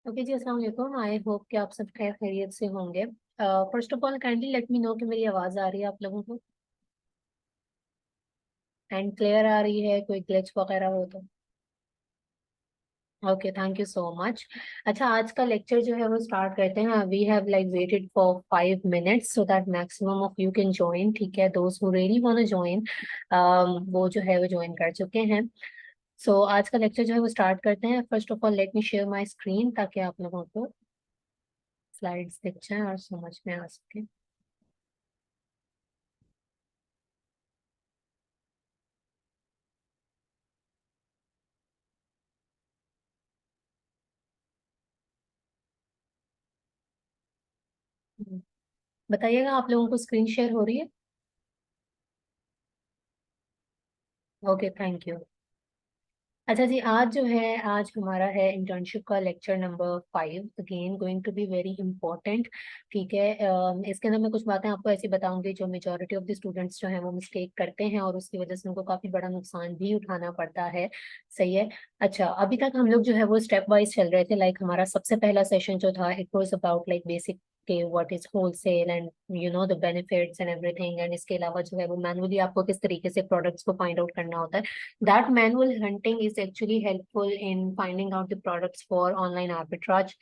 Okay जी, अस्सलाम वालेकुम। I hope कि आप सब खैर खैरियत से होंगे। First of all kindly let me know कि मेरी आवाज़ आ रही है आप लोगों को एंड क्लियर आ रही है, कोई ग्लिच वगैरह हो तो। Okay, thank you so much. अच्छा, आज का लेक्चर जो है वो स्टार्ट करते हैं। We have like waited for 5 minutes so that maximum of you can join. ठीक है, those who really want to join वो जो है वो ज्वाइन कर चुके हैं। सो आज का लेक्चर जो है वो स्टार्ट करते हैं। First of all let me share my screen ताकि आप लोगों को स्लाइड्स दिख जाए और समझ में आ सके। बताइएगा आप लोगों को स्क्रीन शेयर हो रही है। Okay, thank you. अच्छा जी, आज जो है आज हमारा है इंटर्नशिप का lecture number 5, again going to be very important. ठीक है, इसके अंदर मैं कुछ बातें आपको ऐसी बताऊंगी जो मेजोरिटी ऑफ द स्टूडेंट्स जो है वो मिस्टेक करते हैं और उसकी वजह से उनको काफी बड़ा नुकसान भी उठाना पड़ता है। सही है। अच्छा, अभी तक हम लोग जो है वो स्टेप वाइज चल रहे थे। लाइक हमारा सबसे पहला सेशन जो था it was about like basic के what is wholesale and you know the benefits and everything, and इसके अलावा जो है वो मैनुअली आपको किस तरीके से प्रोडक्ट्स को फाइंड आउट करना होता है। That manual hunting is actually helpful in finding out the products for online arbitrage.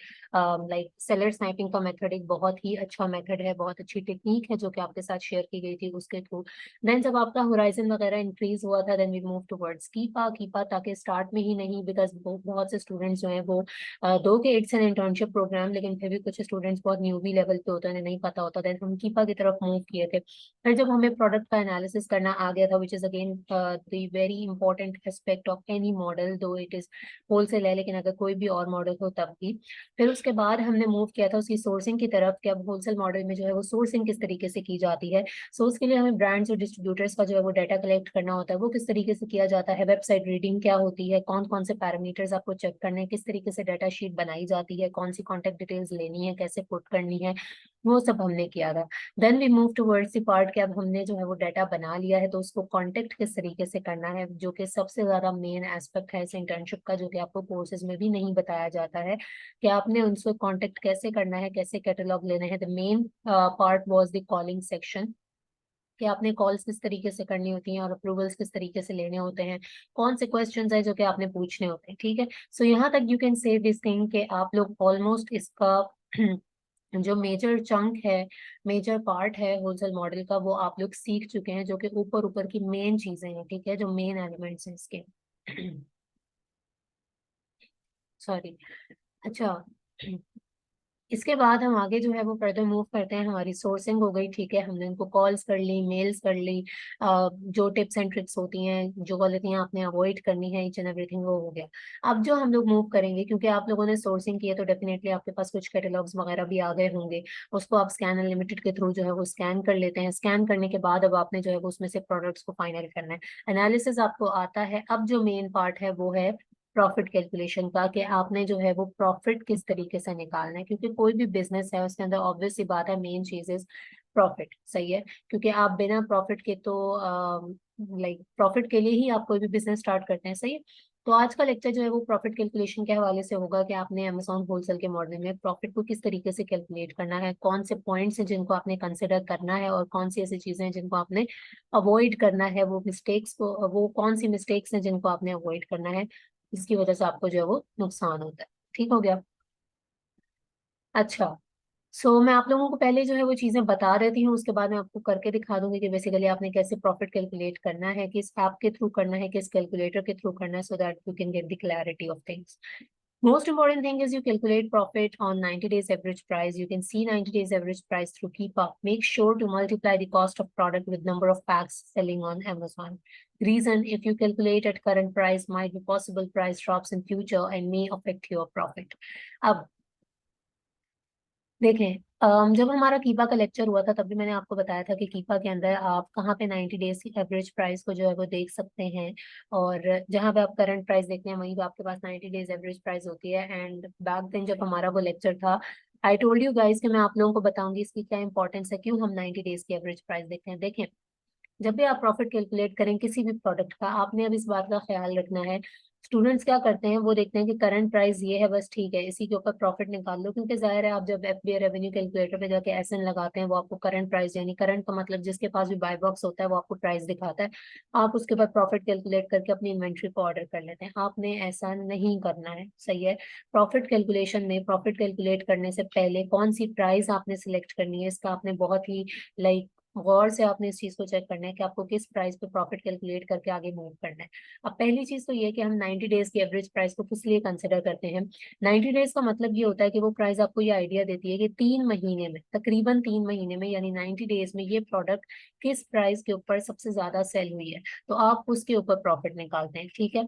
Like seller sniping का मेथड एक बहुत ही अच्छा मेथड है, बहुत अच्छी टेक्निक है जो कि आपके साथ शेयर की गई थी उसके थ्रू। देन जब आपका होराइजन वगैरह इंक्रीज हुआ था देन वी मूव टुवर्ड्स कीपा। कीपा ताकि स्टार्ट में ही नहीं, बिकॉज बहुत से स्टूडेंट्स जो हैं वो दो के इट्स एन इंटर्नशिप प्रोग्राम, लेकिन फिर भी कुछ स्टूडेंट्स बहुत न्यूबी लेवल पे होते हैं, उन्हें नहीं पता होता। देन हम कीपा की तरफ मूव किए थे। फिर जब हमें प्रोडक्ट का एनालिसिस करना आ गया था which is again the very important aspect of any model, दो इट इज होलसेल है लेकिन अगर कोई भी और मॉडल हो तब भी। फिर उसके बाद हमने मूव किया था उसकी सोर्सिंग की तरफ कि अब होलसेल मॉडल में जो है वो सोर्सिंग किस तरीके से की जाती है। सो उसके लिए हमें ब्रांड्स और डिस्ट्रीब्यूटर्स का जो है वो डाटा कलेक्ट करना होता है, वो किस तरीके से किया जाता है, वेबसाइट रीडिंग क्या होती है, कौन कौन से पैरामीटर्स आपको चेक करने हैं, किस तरीके से डाटा शीट बनाई जाती है, कौन सी कॉन्टेक्ट डिटेल्स लेनी है, कैसे पुट करनी है, वो सब हमने किया था। Then we move towards the part कि अब हमने जो है वो डाटा बना लिया है तो उसको कांटेक्ट किस तरीके से करना है, जो कि सबसे ज्यादा मेन एस्पेक्ट है इस इंटर्नशिप का, जो कि आपको कोर्सेज में भी नहीं बताया जाता है कि आपने उनसे कांटेक्ट कैसे करना है, कैसे कैटलॉग लेना है। The main part was the calling section कि आपने कॉल्स किस तरीके से करनी होती हैं और अप्रूवल्स किस तरीके से लेने होते हैं, कौन से क्वेश्चंस है जो कि आपने पूछने होते हैं। ठीक है, सो यहाँ तक you can say this thing कि आप लोग ऑलमोस्ट इसका जो मेजर चंक है, मेजर पार्ट है होलसेल मॉडल का, वो आप लोग सीख चुके हैं, जो कि ऊपर ऊपर की मेन चीजें हैं। ठीक है, जो मेन एलिमेंट्स हैं इसके। सॉरी। अच्छा, इसके बाद हम आगे जो है वो फर्दर मूव करते हैं। हमारी सोर्सिंग हो गई। ठीक है, हमने उनको कॉल्स कर ली, मेल्स कर ली, जो टिप्स एंड ट्रिक्स होती हैं, जो गलतियां आपने अवॉइड करनी है, ईच एंड एवरीथिंग वो हो गया। अब जो हम लोग मूव करेंगे, क्योंकि आप लोगों ने सोर्सिंग की है तो डेफिनेटली आपके पास कुछ कैटलॉग्स वगैरह भी आ गए होंगे। उसको आप स्कैन अनलिमिटेड के थ्रू जो है वो स्कैन कर लेते हैं। स्कैन करने के बाद अब आपने जो है वो उसमें से प्रोडक्ट्स को फाइनल करना है। एनालिसिस आपको आता है। अब जो मेन पार्ट है वो है प्रॉफिट कैलकुलेशन का, कि आपने जो है वो प्रॉफिट किस तरीके से निकालना है, क्योंकि कोई भी बिजनेस है उसके अंदर ऑब्वियस सी बात है मेन चीज इज प्रॉफिट। सही है, क्योंकि आप बिना प्रॉफिट के तो लाइक प्रॉफिट के लिए ही आप कोई भी बिजनेस स्टार्ट करते हैं। सही है, तो आज का लेक्चर जो है वो प्रॉफिट कैलकुलेशन के हवाले से होगा कि आपने अमेजोन होलसेल के मॉडल में प्रॉफिट को किस तरीके से कैलकुलेट करना है, कौन से पॉइंट्स हैं जिनको आपने कंसिडर करना है और कौन सी ऐसी चीजें हैं जिनको आपने अवॉइड करना है, वो मिस्टेक्स को, वो कौन सी मिस्टेक्स हैं जिनको आपने अवॉइड करना है जिसकी वजह से आपको जो है वो नुकसान होता है। ठीक हो गया। अच्छा, सो मैं आप लोगों को पहले जो है वो चीजें बता देती हूँ, उसके बाद मैं आपको करके दिखा दूंगी कि बेसिकली आपने कैसे प्रॉफिट कैलकुलेट करना है, किस ऐप के थ्रू करना है, किस कैलकुलेटर के थ्रू करना है, so that you can get the clarity of things. Most important thing is you calculate profit on 90 days average price. You can see 90 days average price through Keepa. Make sure to multiply the cost of product with number of packs selling on Amazon. Reason, if you calculate at current price, might be possible price drops in future and may affect your profit. अब देखें, जब हमारा कीपा का lecture हुआ था तब भी मैंने आपको बताया था कि कीपा के अंदर आप कहाँ पे 90 डेज की एवरेज प्राइस को जो है वो देख सकते हैं, और जहाँ पे आप करंट प्राइस देखते हैं वहीं पे आपके पास 90 डेज एवरेज प्राइस होती है। एंड बैक देन जब हमारा वो लेक्चर था, आई टोल्ड यू गाइस कि मैं आप लोगों को बताऊंगी इसकी क्या इंपॉर्टेंस है, क्यों हम 90 डेज की एवरेज प्राइस देखते हैं। देखें, जब भी आप प्रॉफिट कैलकुलेट करें किसी भी प्रोडक्ट का, आपने अब इस बात का ख्याल रखना है, स्टूडेंट्स क्या करते हैं, वो देखते हैं कि करंट प्राइस ये है, बस ठीक है, इसी के ऊपर प्रॉफिट निकाल लो, क्योंकि जाहिर है आप जब एफबीआई रेवेन्यू कैलकुलेटर पे जाके एसएन लगाते हैं, वो आपको करंट प्राइस, यानी करंट का मतलब जिसके पास भी बाय बॉक्स होता है वो आपको प्राइस दिखाता है, आप उसके बाद प्रॉफिट कैलकुलेट करके अपनी इन्वेंट्री को ऑर्डर कर लेते हैं। आपने ऐसा नहीं करना है, सही है। प्रॉफिट कैलकुलेशन में प्रॉफिट कैलकुलेट करने से पहले कौन सी प्राइस आपने सिलेक्ट करनी है, इसका आपने बहुत ही लाइक गौर से आपने इस चीज को चेक करना है कि आपको किस प्राइस पे प्रॉफिट कैलकुलेट करके आगे मूव करना है। अब पहली चीज तो ये है कि हम 90 डेज की एवरेज प्राइस को किस लिए कंसिडर करते हैं। 90 डेज का मतलब ये होता है कि वो प्राइस आपको ये आइडिया देती है कि 3 महीने में, तकरीबन 3 महीने में, यानी 90 डेज में ये प्रोडक्ट किस प्राइस के ऊपर सबसे ज्यादा सेल हुई है, तो आप उसके ऊपर प्रॉफिट निकालते हैं, ठीक है।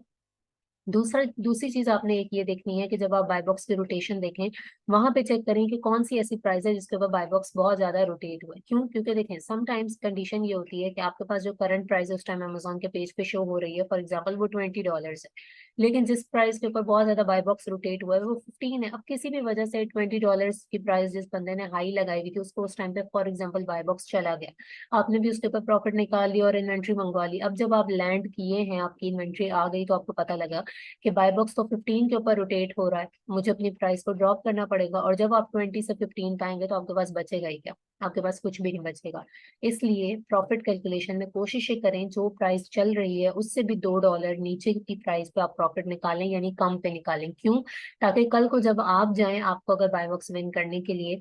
दूसरी चीज आपने एक ये देखनी है कि जब आप बाय बॉक्स की रोटेशन देखें, वहां पे चेक करें कि कौन सी ऐसी प्राइस है जिसके ऊपर बाय बॉक्स बहुत ज्यादा रोटेट हुआ है। क्यों? क्योंकि देखें समटाइम्स कंडीशन ये होती है कि आपके पास जो करंट प्राइस उस टाइम अमेजोन के पेज पे शो हो रही है, फॉर एग्जाम्पल वो $20 है, लेकिन जिस प्राइस के ऊपर बहुत ज्यादा बाय बॉक्स रोटेट हुआ है वो 15 है। अब किसी भी वजह से $20 की प्राइस जिस बंदे ने हाई लगाई हुई थी, उसको उस टाइम पे फॉर एग्जाम्पल बाय बॉक्स चला गया, आपने भी उसके ऊपर प्रॉफिट निकाल लिया और इन्वेंट्री मंगवा ली। अब जब आप लैंड किए हैं, आपकी इन्वेंट्री आ गई, तो आपको पता लगा कि बाय बॉक्स तो 15 के ऊपर रोटेट हो रहा है, मुझे अपनी प्राइस को ड्रॉप करना पड़ेगा, और जब आप 20 से 15 पाएंगे तो आपके पास बचेगा ही क्या, आपके पास कुछ भी नहीं बचेगा। इसलिए प्रॉफिट कैलकुलेशन में कोशिश ये करें जो प्राइस चल रही है उससे भी $2 नीचे की प्राइस पे आप प्रॉफिट निकालें, यानी कम पे निकालें। क्यों? ताकि कल को जब आप जाएं, आपको अगर बाय बॉक्स विन करने के लिए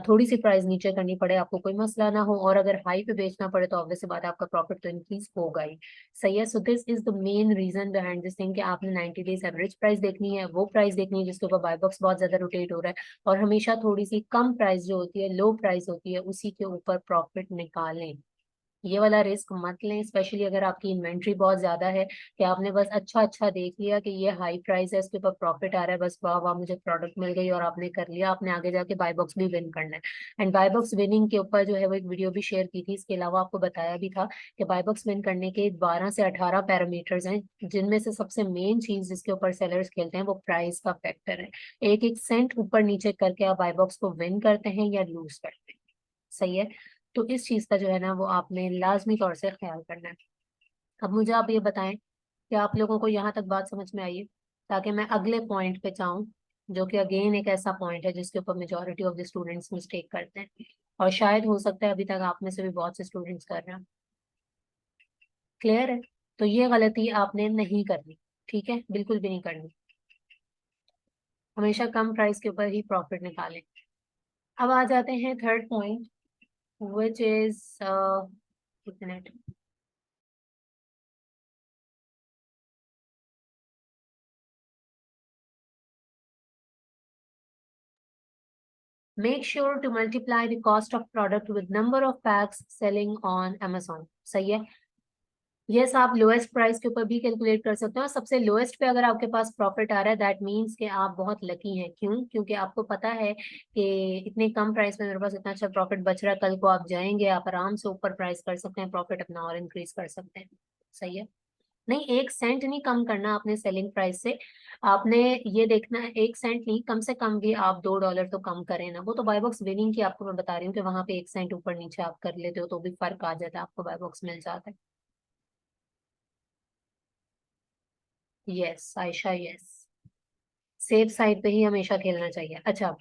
थोड़ी सी प्राइस नीचे करनी पड़े, आपको कोई मसला ना हो, और अगर हाई पे बेचना पड़े तो ऑब्वियस बात है आपका प्रॉफिट तो इंक्रीज होगा ही। सही है। So this is the main reason behind this thing कि आपने 90 डेज एवरेज प्राइस देखनी है, वो प्राइस देखनी है जिसके ऊपर बाय बॉक्स बहुत ज्यादा रोटेट हो रहा है, और हमेशा थोड़ी सी कम प्राइस जो होती है, लो प्राइस होती है, उसी के ऊपर प्रॉफिट निकालें। ये वाला रिस्क मत लें, स्पेशली अगर आपकी इन्वेंट्री बहुत ज्यादा है, कि आपने बस अच्छा अच्छा देख लिया कि ये हाई प्राइस है, इसके ऊपर प्रॉफिट आ रहा है, बस वाह वाह मुझे प्रोडक्ट मिल गई, और आपने कर लिया, आपने आगे जाके बाय बॉक्स भी विन करना है। एंड बाय बॉक्स विनिंग के ऊपर जो है वो एक वीडियो भी शेयर की थी, इसके अलावा आपको बताया भी था कि बाय बॉक्स विन करने के 12 से 18 पैरामीटर्स हैं, जिनमें से सबसे मेन चीज जिसके ऊपर सेलर्स खेलते हैं वो प्राइस का फैक्टर है। एक एक सेंट ऊपर नीचे करके आप बाय बॉक्स को विन करते हैं या लूज करते हैं, सही है। तो इस चीज का जो है ना वो आपने लाजमी तौर से ख्याल करना है। अब मुझे आप ये बताएं कि आप लोगों को यहाँ तक बात समझ में आई है, ताकि मैं अगले पॉइंट पे जाऊं, जो कि अगेन एक ऐसा पॉइंट है जिसके ऊपर majority of the students mistake करते हैं, और शायद हो सकता है अभी तक आप में से भी बहुत से स्टूडेंट्स कर रहे हैं। क्लियर है? तो ये गलती आपने नहीं करनी, ठीक है, बिल्कुल भी नहीं करनी। हमेशा कम प्राइस के ऊपर ही प्रॉफिट निकालें। अब आ जाते हैं थर्ड पॉइंट, विच इज एक minute. Make sure to multiply the cost of product with number of packs selling on Amazon। सही है। यस, आप लोएस्ट प्राइस के ऊपर भी कैलकुलेट कर सकते हो, और सबसे लोएस्ट पे अगर आपके पास प्रॉफिट आ रहा है, दैट मीन्स कि आप बहुत लकी हैं। क्यों? क्योंकि आपको पता है कि इतने कम प्राइस में मेरे पास इतना अच्छा प्रॉफिट बच रहा है, कल को आप जाएंगे, आप आराम से ऊपर प्राइस कर सकते हैं, प्रॉफिट अपना और इंक्रीज कर सकते हैं। सही है। नहीं, 1 सेंट नहीं कम करना आपने सेलिंग प्राइस से, आपने ये देखना है 1 सेंट नहीं, कम से कम भी आप $2 तो कम करें ना। वो तो बाय बॉक्स विनिंग की आपको मैं बता रही हूँ कि वहां पे 1 सेंट ऊपर नीचे आप कर लेते हो तो भी फर्क आ जाता है, आपको बाय बॉक्स मिल जाता है। Yes Ayesha, yes, safe side पे ही हमेशा खेलना चाहिए। अच्छा,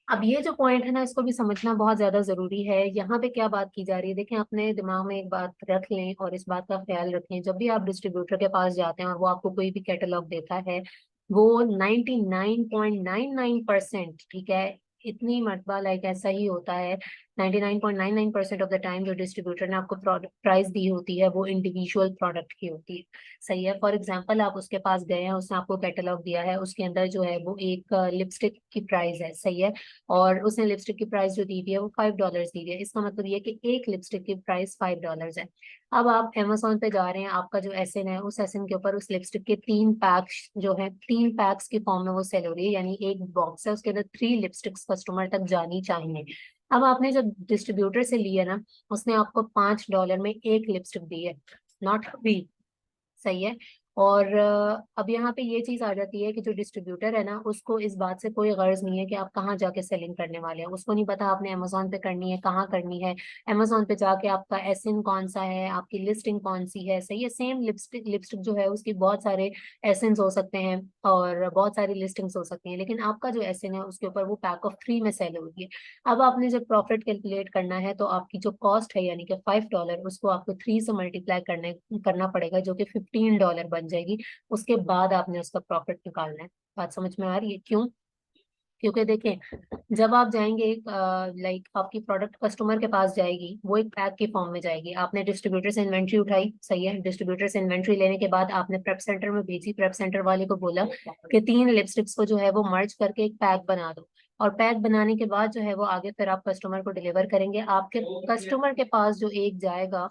अब ये जो पॉइंट है ना, इसको भी समझना बहुत ज्यादा जरूरी है। यहाँ पे क्या बात की जा रही है, देखें, अपने दिमाग में एक बात रख लें और इस बात का ख्याल रखें, जब भी आप डिस्ट्रीब्यूटर के पास जाते हैं और वो आपको कोई भी कैटलॉग देता है, वो 99.99%, ठीक है, इतनी मरतबा लाइक ऐसा ही होता है, 99.99% ऑफ द टाइम जो डिस्ट्रीब्यूटर ने आपको प्राइस दी होती है वो इंडिविजुअल प्रोडक्ट की होती है। सही है। फॉर एग्जाम्पल आप उसके पास गए हैं, उसने आपको कैटलॉग दिया है, उसके अंदर जो है वो एक लिपस्टिक की प्राइस है, सही है, और उसने लिपस्टिक की प्राइस जो दी हुई है वो $5 दी हुई है। इसका मतलब ये कि एक लिपस्टिक की प्राइस $5 है। अब आप Amazon पे जा रहे हैं, आपका जो एसएन है, उस एसएन के ऊपर उस लिपस्टिक के 3 पैक्स जो है, 3 पैक्स की फॉर्म में वो सेल हो रही है, यानी एक बॉक्स है उसके अंदर 3 लिपस्टिक्स कस्टमर तक जानी चाहिए। अब आपने जब डिस्ट्रीब्यूटर से लिया ना, उसने आपको $5 में एक लिपस्टिक दी है, नॉट फ्री, सही है। और अब यहाँ पे ये चीज आ जाती है कि जो डिस्ट्रीब्यूटर है ना, उसको इस बात से कोई गर्ज नहीं है कि आप कहाँ जाके सेलिंग करने वाले हैं। उसको नहीं पता आपने अमेजोन पे करनी है, कहाँ करनी है। अमेजोन पे जाके आपका एसइन कौन सा है, आपकी लिस्टिंग कौन सी है, सही है। सेम लिपस्टिक लिपस्टिक जो है उसकी बहुत सारे एसेंस हो सकते हैं और बहुत सारी लिस्टिंग्स हो सकती हैं, लेकिन आपका जो एसिन है उसके ऊपर वो पैक ऑफ 3 में सेल होगी है। अब आपने जब प्रॉफिट कैलकुलेट करना है तो आपकी जो कॉस्ट है यानी कि $5, उसको आपको 3 से मल्टीप्लाई करना पड़ेगा, जो कि $15 बन जाएगी। उसके बाद आपने उसका प्रॉफिट निकालना है। बात समझ में आ रही है? क्यों? क्योंकि देखें, जब आप जाएंगे एक लाइक आपकी प्रोडक्ट कस्टमर के पास जाएगी, वो एक पैक की फॉर्म में जाएगी। आपने डिस्ट्रीब्यूटर से इन्वेंट्री उठाई, सही है। डिस्ट्रीब्यूटर से इन्वेंट्री लेने के बाद आपने प्रेप सेंटर में भेजी, प्रेप सेंटर वाले को बोला कि 3 लिपस्टिक्स को जो है वो मर्ज करके एक पैक बना दो। और पैक बनाने के बाद जो है वो आगे फिर आप कस्टमर को डिलीवर करेंगे। आपके कस्टमर के पास जो एक जाएगा।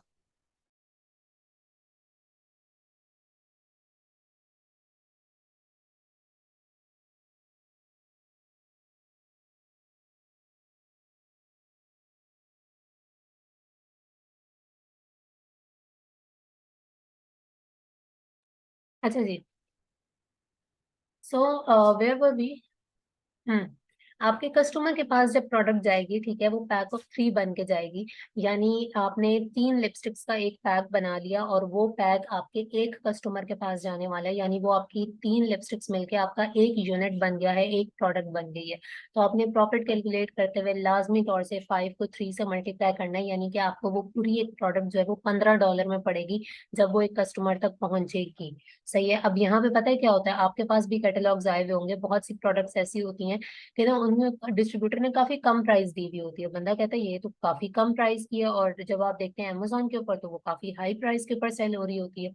अच्छा जी। So where were we. हम्म। आपके कस्टमर के पास जब प्रोडक्ट जाएगी, ठीक है, वो पैक ऑफ 3 बन के जाएगी। यानी आपने 3 लिपस्टिक्स का एक पैक बना लिया और वो पैक आपके एक कस्टमर के पास जाने वाला है, यानी वो आपकी 3 लिपस्टिक्स मिलके आपका एक यूनिट बन गया है, एक प्रोडक्ट बन गई है। तो आपने प्रॉफिट कैलकुलेट करते हुए लाजमी तौर से 5 को 3 से मल्टीप्लाई करना है, यानी कि आपको वो पूरी एक प्रोडक्ट जो है वो $15 में पड़ेगी जब वो एक कस्टमर तक पहुंचेगी। सही है। अब यहाँ पे पता है क्या होता है, आपके पास भी कैटलॉग्स आए हुए होंगे, बहुत सी प्रोडक्ट्स ऐसी होती हैं कि ना उनमें डिस्ट्रीब्यूटर ने काफी कम प्राइस दी हुई होती है। बंदा कहता है ये तो काफी कम प्राइस की है, और जब आप देखते हैं अमेजोन के ऊपर तो वो काफी हाई प्राइस के ऊपर सेल हो रही होती है।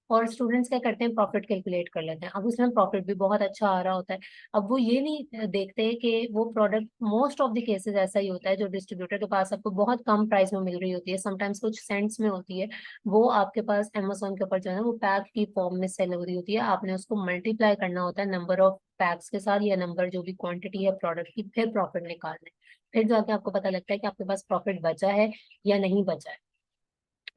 और स्टूडेंट्स क्या करते हैं, प्रॉफिट कैलकुलेट कर लेते हैं। अब उसमें प्रॉफिट भी बहुत अच्छा आ रहा होता है। अब वो ये नहीं देखते कि वो product most of the cases ऐसा ही होता है जो डिस्ट्रीब्यूटर के पास आपको बहुत कम प्राइस में मिल रही होती है, समटाइम्स कुछ सेंट्स में होती है, वो आपके पास अमेजोन के ऊपर जो है ना वो पैक की फॉर्म में सेल हो रही होती है। आपने उसको मल्टीप्लाई करना होता है नंबर ऑफ पैक्स के साथ, या नंबर जो भी क्वांटिटी है प्रोडक्ट की, फिर प्रॉफिट निकालना है। फिर जाके आपको पता लगता है कि आपके पास प्रॉफिट बचा है या नहीं बचा है।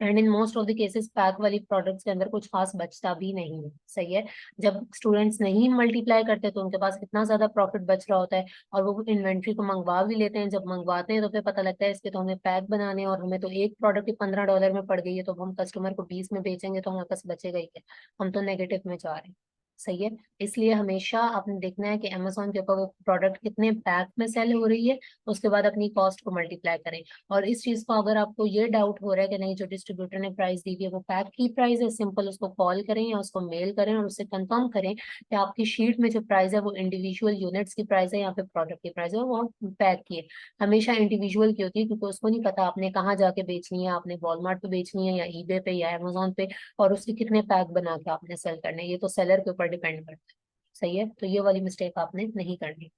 And in most of the cases pack वाली प्रोडक्ट्स के अंदर कुछ खास बचता भी नहीं है, सही है। जब स्टूडेंट्स नहीं मल्टीप्लाई करते तो उनके पास इतना ज्यादा प्रॉफिट बच रहा होता है, और वो इन्वेंट्री को मंगवा भी लेते हैं। जब मंगवाते हैं तो फिर पता लगता है इसके तो हमें पैक बनाने हैं, और हमें तो एक प्रोडक्ट ही $15 में पड़ गई है, तो हम कस्टमर को 20 में बेचेंगे तो हमारे पास बचेगा ही क्या। हम तो नेगेटिव में जा रहे हैं। सही है। इसलिए हमेशा आपने देखना है कि अमेजोन के ऊपर वो प्रोडक्ट कितने पैक में सेल हो रही है, उसके बाद अपनी कॉस्ट को मल्टीप्लाई करें। और इस चीज को अगर आपको ये डाउट हो रहा है कि नहीं जो डिस्ट्रीब्यूटर ने प्राइस दी हुई है वो पैक की प्राइस है, सिंपल उसको कॉल करें या उसको मेल करें और उससे कंफर्म करें कि आपकी शीट में जो प्राइस है वो इंडिविजुअल यूनिट्स की प्राइस है या फिर प्रोडक्ट की प्राइस है, वो पैक की है। हमेशा इंडिविजुअल की होती है, क्योंकि उसको नहीं पता आपने कहाँ जाके बेचनी है, आपने वॉलमार्ट पे बेचनी है या ईबे पे या अमेजोन पे, और उसके कितने पैक बना के आपने सेल करने हैं, ये तो सेलर के ऊपर डिपेंड करता है। सही है। तो ये वाली मिस्टेक आपने नहीं करनी।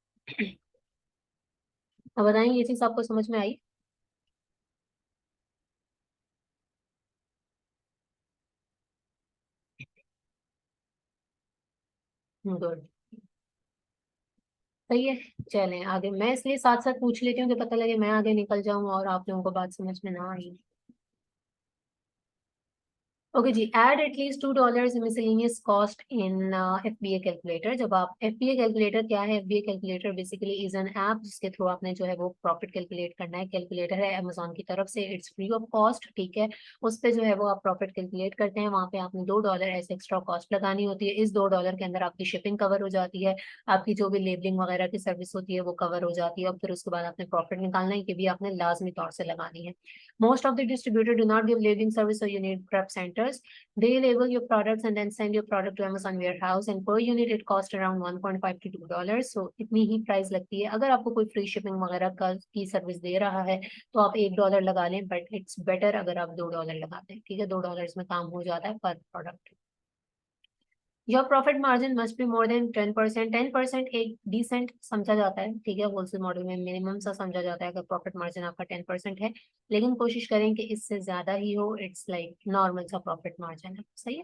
अब बताएं, ये चीज आपको समझ में आई? गुड। सही है। चलें आगे, मैं इसलिए साथ साथ पूछ लेती हूँ कि पता लगे मैं आगे निकल जाऊं और आप लोगों को बात समझ में ना आई। Okay ji. Add at least $2 miscellaneous cost in FBA calculator. जब आप एफबीए कैलकुलेटर, क्या है FBA calculator? Basically is an app जिसके थ्रू आपने जो है वो प्रॉफिट कैलकुलेट करना है। कैलकुलेटर है अमेजोन की तरफ से, इट्स फ्री ऑफ कॉस्ट, ठीक है। उस पे जो है वो आप प्रॉफिट कैलकुलेट करते हैं। वहाँ पे आपने $2 ऐसे एक्स्ट्रा कॉस्ट लगानी होती है। इस $2 के अंदर आपकी शिपिंग कवर हो जाती है, आपकी जो भी लेबलिंग वगैरह की सर्विस होती है वो कवर हो जाती है, और फिर उसके बाद आपने प्रॉफिट निकालना है, कि भी आपने लाजमी तौर से लगानी है। Most of the distributor do not give labeling service, so you need prep centers. They label your products and then send your product to Amazon warehouse, and per unit it cost around 1.5 to $2. So इतनी ही price लगती है। अगर आपको कोई free shipping वगैरह का की service दे रहा है तो आप $1 लगा लें, बट इट्स बेटर अगर आप $2 लगाते हैं, ठीक है। $2 में काम हो जाता है पर product. Your profit margin must be more than 10%। 10% एक डिसेंट समझा जाता है, ठीक है। होलसेल मॉडल में मिनिमम सा समझा जाता है अगर प्रॉफिट मार्जिन आपका 10% है, लेकिन कोशिश करें कि इससे ज्यादा ही हो। इट्स लाइक नॉर्मल सा प्रॉफिट मार्जिन है, सही है।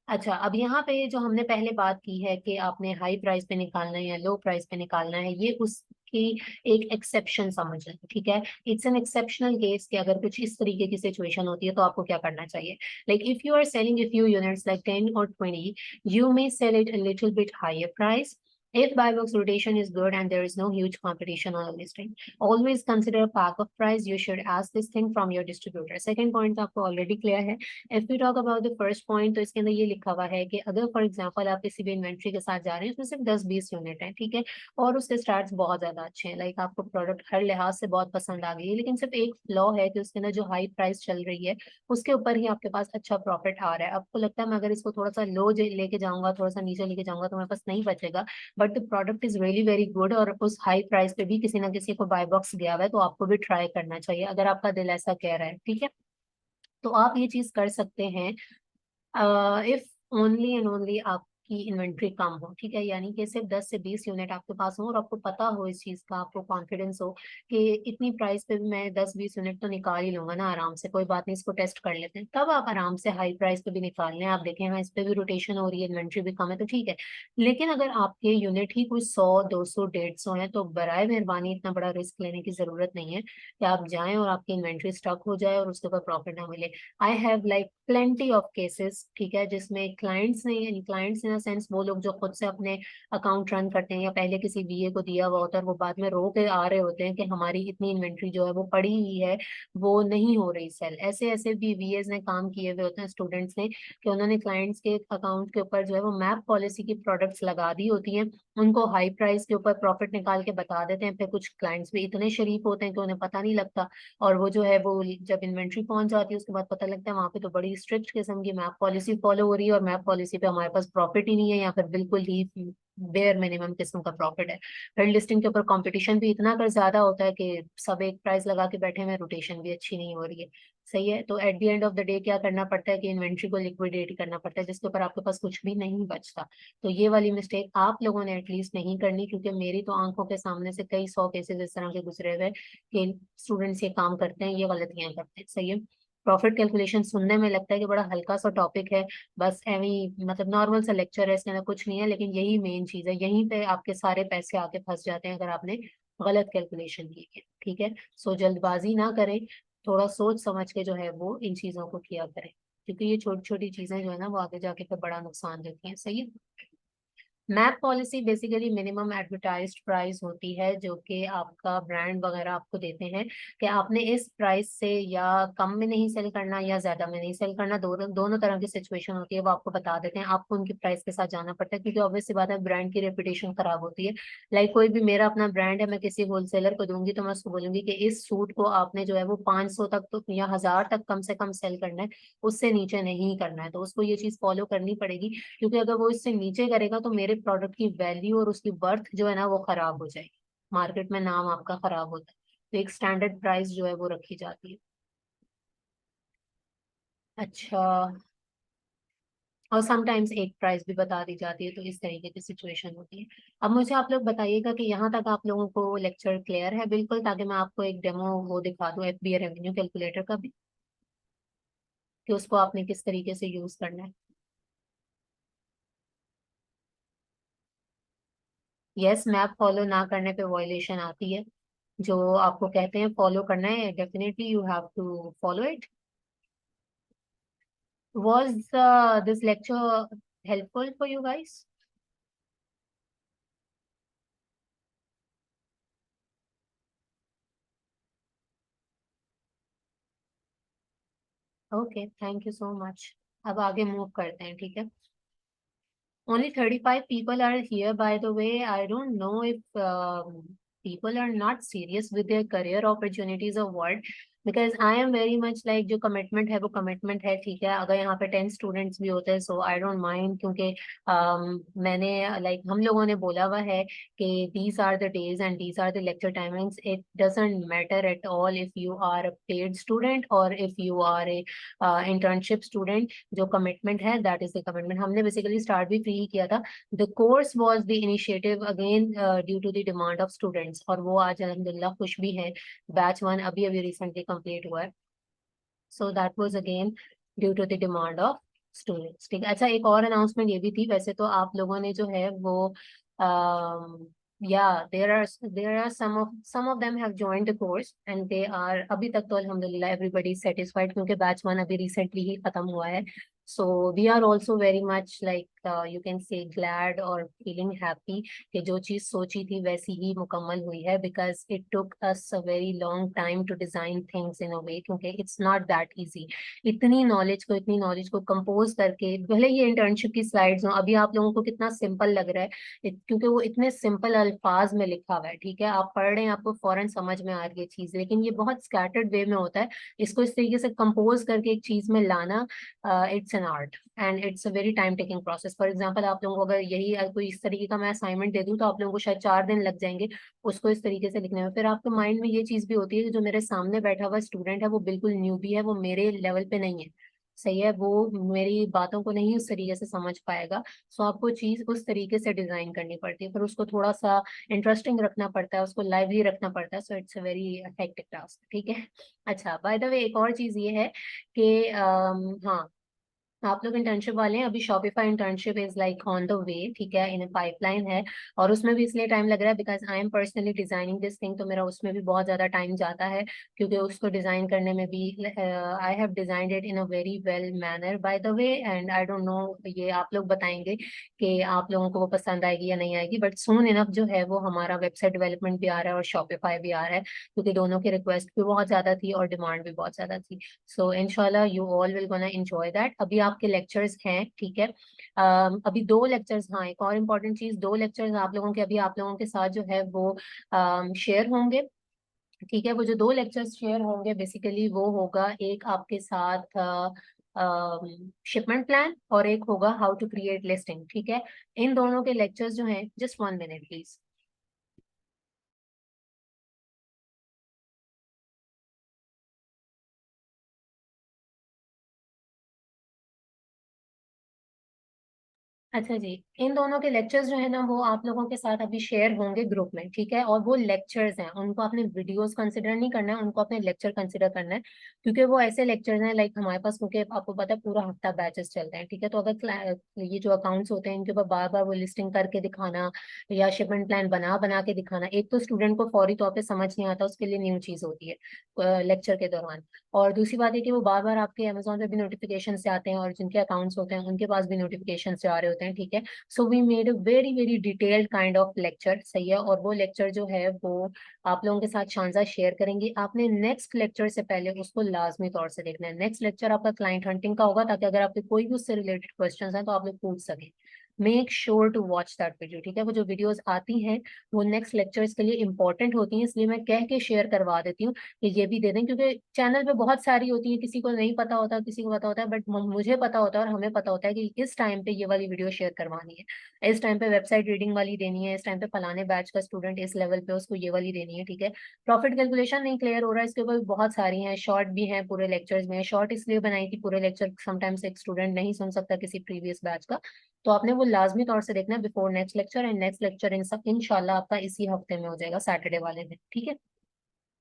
अच्छा, अब यहाँ पे जो हमने पहले बात की है कि आपने हाई प्राइस पे निकालना है या लो प्राइस पे निकालना है, ये उस कि एक एक्सेप्शन समझ लें, ठीक है। इट्स एन एक्सेप्शनल केस कि अगर कुछ इस तरीके की सिचुएशन होती है तो आपको क्या करना चाहिए। Like if you are selling a few units like 10 or 20, you may sell it a little bit higher price. If buy box rotation is good and there is no huge competition on a listing, always consider pack of price. You should ask this thing from your distributor. Second point तो आपको already clear है। If we talk about the first point, तो इसके अंदर ये लिखा हुआ है कि अगर फॉर एग्जांपल आप किसी भी इन्वेंट्री के साथ जा रहे हैं उसमें सिर्फ 10-20 यूनिट है, ठीक है, और उसके स्टार्ट्स बहुत ज्यादा अच्छे हैं, लाइक आपको प्रोडक्ट हर लिहाज से बहुत पसंद आ गई है, लेकिन सिर्फ एक फ्लॉ है कि उसके अंदर जो हाई प्राइस चल रही है उसके ऊपर ही आपके पास अच्छा प्रॉफिट आ रहा है। आपको लगता है मैं अगर इसको थोड़ा सा लो लेके जाऊंगा, थोड़ा सा नीचे लेके जाऊंगा तो मेरे पास नहीं बचेगा, but the product is really very good और उस हाई प्राइस पे भी किसी ना किसी को बाय बॉक्स गया हुआ है, तो आपको भी ट्राई करना चाहिए अगर आपका दिल ऐसा कह रहा है, ठीक है। तो आप ये चीज कर सकते हैं इफ ओनली एंड ओनली आपकी इन्वेंट्री कम हो, ठीक है, यानी कि सिर्फ 10 से 20 यूनिट आपके पास हो और आपको पता हो इस चीज का, आपको कॉन्फिडेंस हो कि इतनी प्राइस पे भी मैं 10-20 यूनिट तो निकाल ही लूंगा ना आराम से, कोई बात नहीं, इसको टेस्ट कर लेते हैं, तब आप आराम से हाई प्राइस पे भी निकाल लें। आप देखें हाँ इस पे भी रोटेशन हो रही है, इन्वेंट्री भी कम है तो ठीक है। लेकिन अगर आपके यूनिट ही कोई 100, 200, 150 है तो बराए मेहरबानी इतना बड़ा रिस्क लेने की जरूरत नहीं है कि आप जाएं और आपकी इन्वेंट्री स्टक हो जाए और उसके ऊपर प्रॉफिट ना मिले। I have like plenty of cases, ठीक है, जिसमें क्लाइंट्स ने, क्लाइंट्स इन सेंस वो लोग जो खुद से अपने अकाउंट रन करते हैं या पहले किसी बीए को दिया हुआ होता है, वो बाद में रो के आ रहे होते हैं कि हमारी इतनी इन्वेंट्री जो है वो पड़ी ही है, वो नहीं हो रही सेल। ऐसे ऐसे भी बीएस ने काम किए हुए होते हैं स्टूडेंट्स ने कि उन्होंने क्लाइंट्स के अकाउंट के ऊपर जो है वो मैप पॉलिसी की प्रोडक्ट्स लगा दी होती हैं, उनको हाई प्राइस के ऊपर प्रॉफिट निकाल के बता देते हैं, फिर कुछ क्लाइंट्स भी इतने शरीफ होते हैं कि उन्हें पता नहीं लगता, और वो जो है वो जब इन्वेंट्री पहुंच जाती है उसके बाद पता लगता है वहां पे तो बड़ी स्ट्रिक्ट किस्म की मैप पॉलिसी फॉलो हो रही है और मैप पॉलिसी पे हमारे पास प्रॉफिट ही नहीं है या फिर बिल्कुल ही बेयर मिनिमम किस्म का प्रॉफिट है। फिर लिस्टिंग के ऊपर कंपटीशन भी इतना कर ज्यादा होता है कि सब एक प्राइस लगा के बैठे हुए, रोटेशन भी अच्छी नहीं हो रही है। सही है, तो at the end of the day क्या करना पड़ता है कि इन्वेंट्री को लिक्विडेट करना पड़ता है जिसके ऊपर आपके पास कुछ भी नहीं बचता। तो ये वाली मिस्टेक आप लोगों ने एटलीस्ट नहीं करनी, क्योंकि मेरी तो आंखों के सामने से कई 100 केसेस इस तरह के गुजरे हुए कि स्टूडेंट्स ये काम करते हैं, ये गलतियां करते हैं। सही है, प्रॉफिट कैलकुलेशन सुनने में लगता है कि बड़ा हल्का सा टॉपिक है, बस एवं मतलब नॉर्मल सा लेक्चर है, इसके अंदर कुछ नहीं है, लेकिन यही मेन चीज है, यहीं पे आपके सारे पैसे आके फंस जाते हैं अगर आपने गलत कैलकुलेशन की है, ठीक है। सो जल्दबाजी ना करें, थोड़ा सोच समझ के जो है वो इन चीजों को किया करें, क्योंकि ये छोटी छोटी चीजें जो है ना वो आगे जाके फिर बड़ा नुकसान देती हैं। सही है। Map policy basically minimum advertised price होती है जो कि आपका ब्रांड वगैरह आपको देते हैं कि आपने इस प्राइस से या कम में नहीं सेल करना या ज्यादा में नहीं सेल करना, दोनों दोनों तरह की सिचुएशन होती है, वो आपको बता देते हैं, आपको उनकी प्राइस के साथ जाना पड़ता है, क्योंकि ऑब्वियस सी बात है ब्रांड की रेपुटेशन खराब होती है। लाइक कोई भी मेरा अपना ब्रांड है, मैं किसी होलसेलर को दूंगी तो मैं उसको बोलूंगी कि इस सूट को आपने जो है वो 500 तक तो या 1000 तक कम से कम सेल करना है, उससे नीचे नहीं करना है, तो उसको ये चीज फॉलो करनी पड़ेगी, क्योंकि अगर वो इससे नीचे करेगा तो मेरे प्रोडक्ट की वैल्यू और उसकी वर्थ जो है ना वो खराब हो जाएगी, मार्केट में नाम आपका खराब होता है। तो एक स्टैंडर्ड प्राइस जो है वो रखी जाती है। अच्छा, और समटाइम्स एक प्राइस भी बता दी जाती है, तो इस तरीके की सिचुएशन होती है। अब मुझे आप लोग बताइएगा कि यहाँ तक आप लोगों को लेक्चर क्लियर है बिल्कुल, ताकि मैं आपको एक डेमो वो दिखा दूँ एफबीए रेवेन्यू कैलकुलेटर का भी, कि उसको आपने किस तरीके से यूज करना है। यस, मैप फॉलो ना करने पे वॉयलेशन आती है, जो आपको कहते हैं फॉलो करना है, definitely you have to follow it. Was this lecture helpful for you guys? Okay, thank you so much. अब आगे मूव करते हैं, ठीक है। Only 35 people are here, by the way. I don't know if people are not serious with their career opportunities or what, because I am very much like जो commitment है वो commitment है, ठीक है। अगर यहाँ पे 10 स्टूडेंट्स भी होते हैं सो आई डोंट माइंड, क्योंकि मैंने लाइक हम लोगों ने बोला हुआ है कि these are the days and these are the lecture timings. It doesn't matter at all if you are a paid student or if you are a internship student, जो कमिटमेंट है दैट इज द कमिटमेंट। हमने basically start भी free किया था, the course was the initiative again due to the demand of students, और वो आज अल्हम्दुलिल्लाह खुश भी है। बैच 1 अभी अभी रिसेंटली कंप्लीट हुआ है, so that was again due to the demand of students, ठीक है। अच्छा, एक और अनाउंसमेंट ये भी थी, वैसे तो आप लोगों ने जो है वो there are some of them have joined the course and they are, अभी तक तो अल्हम्दुलिल्लाह everybody is satisfied क्योंकि बैच वन अभी recently ही खत्म हुआ है. So we are also very much like you can say glad or feeling happy कि जो चीज सोची थी वैसी ही मुकम्मल हुई है, because it took us a very long time to design things in a way, क्योंकि it's not that easy. इतनी नॉलेज को कंपोज करके, भले ये इंटर्नशिप की स्लाइड्स हो, अभी आप लोगों को कितना सिंपल लग रहा है क्योंकि वो इतने सिंपल अल्फाज में लिखा हुआ है. ठीक है, आप पढ़ रहे हैं, आपको फौरन समझ में आ रही है चीज, लेकिन ये बहुत स्कैटर्ड वे में होता है. इसको इस तरीके से कंपोज करके एक चीज में लाना, it's an art and it's a very time taking process. For example, आप लोगों को अगर यही कोई इस तरीके का मैं असाइनमेंट दे दूं तो आप लोगों को शायद 4 दिन लग जाएंगे उसको इस तरीके से लिखने में. फिर आपके माइंड में ये चीज भी होती है कि जो मेरे सामने बैठा हुआ स्टूडेंट है वो बिल्कुल न्यूबी है, वो मेरे लेवल पे नहीं है. सही है, वो मेरी बातों को नहीं उस तरीके से समझ पाएगा. सो आपको चीज उस तरीके से डिजाइन करनी पड़ती है, फिर उसको थोड़ा सा इंटरेस्टिंग रखना पड़ता है, उसको लाइवली रखना पड़ता है. So it's a very hectic task. ठीक है. अच्छा, बाय द वे एक और चीज ये है कि हाँ, आप लोग इंटर्नशिप वाले हैं, अभी Shopify internship is like on the way. ठीक है, इन पाइपलाइन है. और उसमें भी इसलिए टाइम लग रहा है because I am personally designing this thing, तो मेरा उसमें भी बहुत ज्यादा टाइम जाता है, क्योंकि उसको डिजाइन करने में भी I have designed it in a very well manner by the way. And I don't know, ये आप लोग बताएंगे कि आप लोगों को वो पसंद आएगी या नहीं आएगी, बट सून इनफ जो है वो हमारा वेबसाइट डेवलपमेंट भी आ रहा है और शॉपिफाई भी आ रहा है, क्योंकि दोनों की रिक्वेस्ट भी बहुत ज्यादा थी और डिमांड भी बहुत ज्यादा थी. सो इंशाल्लाह you all will gonna enjoy that. अभी आपके लेक्चर्स हैं. ठीक है. अभी 2 लेक्चर्स, हाँ एक और इम्पोर्टेंट चीज, 2 लेक्चर्स आप लोगों के अभी आप लोगों के साथ जो है वो शेयर होंगे. ठीक है, वो जो 2 लेक्चर्स शेयर होंगे बेसिकली वो होगा, एक आपके साथ शिपमेंट प्लान और एक होगा हाउ टू क्रिएट लिस्टिंग. ठीक है, इन दोनों के लेक्चर्स जो हैं, जस्ट 1 मिनट प्लीज. अच्छा जी, इन दोनों के लेक्चर्स जो है ना वो आप लोगों के साथ अभी शेयर होंगे ग्रुप में. ठीक है, और वो लेक्चर्स हैं, उनको आपने वीडियोस कंसिडर नहीं करना है, उनको अपने लेक्चर कंसिडर करना है, क्योंकि वो ऐसे लेक्चर्स हैं लाइक हमारे पास, क्योंकि आपको पता है पूरा हफ्ता बैचेस चलते हैं. ठीक है, तो अगर ये जो अकाउंट्स होते हैं इनके ऊपर बार बार वो लिस्टिंग करके दिखाना या शिपमेंट प्लान बना बना के दिखाना, एक तो स्टूडेंट को फौरी तौर पर समझ नहीं आता, उसके लिए न्यू चीज होती है लेक्चर के दौरान. और दूसरी बात है कि वो बार बार आपके अमेजोन पे भी नोटिफिकेशन से आते हैं और जिनके अकाउंट्स होते हैं उनके पास भी नोटिफिकेशन से आ रहे होते हैं. ठीक है, so we made a very very detailed kind of lecture. सही है, और वो लेक्चर जो है वो आप लोगों के साथ शानदार शेयर करेंगे. आपने नेक्स्ट लेक्चर से पहले उसको लाजमी तौर से देखना है. नेक्स्ट लेक्चर आपका क्लाइंट हंटिंग का होगा, ताकि अगर आपके कोई भी उससे रिलेटेड क्वेश्चन हैं तो आप लोग पूछ सकें. Make sure to watch that video. ठीक है, वो जो वीडियोस आती हैं वो नेक्स्ट लेक्चर्स के लिए इंपॉर्टेंट होती हैं, इसलिए मैं कह के शेयर करवा देती हूँ कि ये भी दे दें, क्योंकि चैनल पे बहुत सारी होती है, किसी को नहीं पता होता, किसी को पता होता है, बट मुझे पता होता है और हमें पता होता है कि इस टाइम पे ये वाली वीडियो शेयर करवानी है, इस टाइम पे वेबसाइट रीडिंग वाली देनी है, इस टाइम पे फलाने बैच का स्टूडेंट इस लेवल पे उसको ये वाली देनी है. ठीक है, प्रॉफिट कैलकुलेशन नहीं क्लियर हो रहा है, इसके ऊपर बहुत सारी हैं, शॉर्ट भी हैं पूरे लेक्चर्स में. शॉर्ट इसलिए बनाई थी, पूरे लेक्चर समटाइम्स एक स्टूडेंट नहीं सुन सकता किसी प्रीवियस बैच का, तो आपने वो लाजमी तौर से देखना है before next lecture. And next lecture in सब इंशाल्लाह आपका इसी हफ्ते में हो जाएगा, सैटरडे वाले दिन. ठीक है,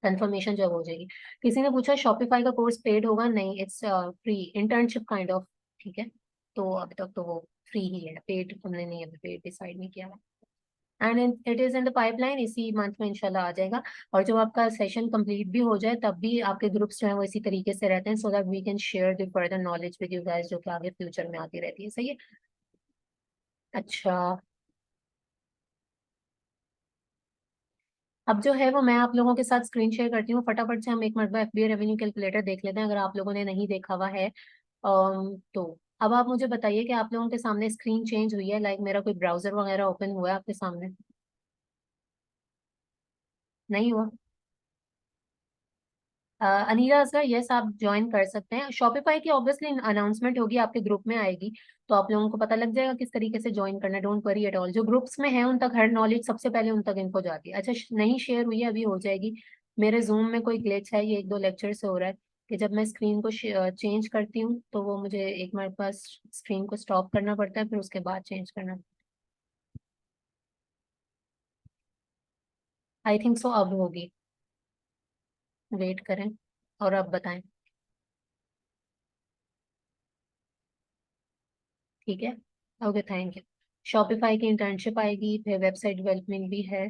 कंफर्मेशन जब हो जाएगी. किसी ने पूछा शॉपिफाई का कोर्स पेड होगा? नहीं, it's free internship kind of. ठीक है, तो अभी तक तो वो फ्री ही है, पेड हमने नहीं अभी पेड डिसाइड नहीं किया है. And it is in the pipeline, इसी मंथ में इंशाल्लाह आ जाएगा. और जब आपका सेशन कंप्लीट भी हो जाए तब भी आपके ग्रुप्स जो है वो इसी तरीके से रहते हैं, so that we can share the further knowledge with you guys, जो कि आगे फ्यूचर में आती रहती है. सही है. अच्छा, अब जो है वो मैं आप लोगों के साथ स्क्रीन शेयर करती हूँ. फटाफट से हम एक मरतबा एफबीए रेवेन्यू कैलकुलेटर देख लेते हैं, अगर आप लोगों ने नहीं देखा हुआ है. तो अब आप मुझे बताइए कि आप लोगों के सामने स्क्रीन चेंज हुई है, लाइक मेरा कोई ब्राउजर वगैरह ओपन हुआ है आपके सामने? नहीं हुआ? अनीला असगर, यस आप ज्वाइन कर सकते हैं. शॉपिफाई की ऑब्वियसली अनाउंसमेंट होगी, आपके ग्रुप में आएगी, तो आप लोगों को पता लग जाएगा किस तरीके से ज्वाइन करना है. डोंट वरी एट ऑल, जो ग्रुप्स में है उन तक हर नॉलेज सबसे पहले उन तक इनको जाती है. अच्छा, नहीं शेयर हुई है, अभी हो जाएगी. मेरे जूम में कोई ग्लिच है, ये 1-2 लेक्चर से हो रहा है कि जब मैं स्क्रीन को चेंज करती हूँ तो वो मुझे एक मेरे पास स्क्रीन को स्टॉप करना पड़ता है, फिर उसके बाद चेंज करना. आई थिंक सो अब होगी, वेट करें और अब बताएं. ठीक है, ओके, थैंक यू. शॉपिफाई की इंटर्नशिप आएगी, फिर वेबसाइट डेवलपमेंट भी है।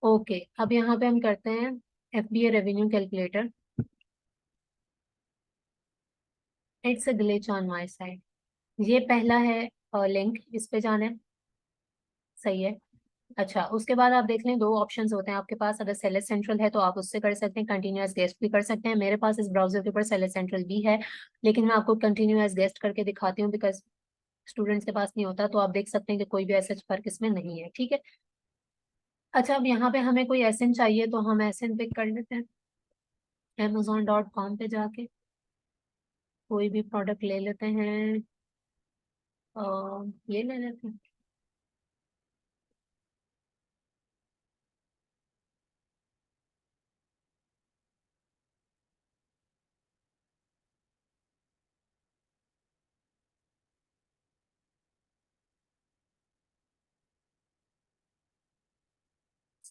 ओके, अब यहाँ पे हम करते हैं FBA revenue calculator. It's a glitch on my side. ये पहला है लिंक, इस पे जाना है। सही है। अच्छा, उसके बाद आप देख लें दो ऑप्शंस होते हैं आपके पास। अगर सेलेस सेंट्रल है तो आप उससे कर सकते हैं, कंटिन्यूअस गेस्ट भी कर सकते हैं। मेरे पास इस ब्राउजर के ऊपर सेलेस सेंट्रल भी है, लेकिन मैं आपको कंटिन्यूअस गेस्ट करके दिखाती हूँ, बिकॉज स्टूडेंट्स के पास नहीं होता। तो आप देख सकते हैं कि कोई भी ऐसा फर्क इसमें नहीं है, ठीक है। अच्छा, अब यहाँ पे हमें कोई एसएन चाहिए तो हम एसएन पिक कर लेते हैं। Amazon.com पे जाके कोई भी प्रोडक्ट ले लेते हैं। अ, ये ले लेते हैं।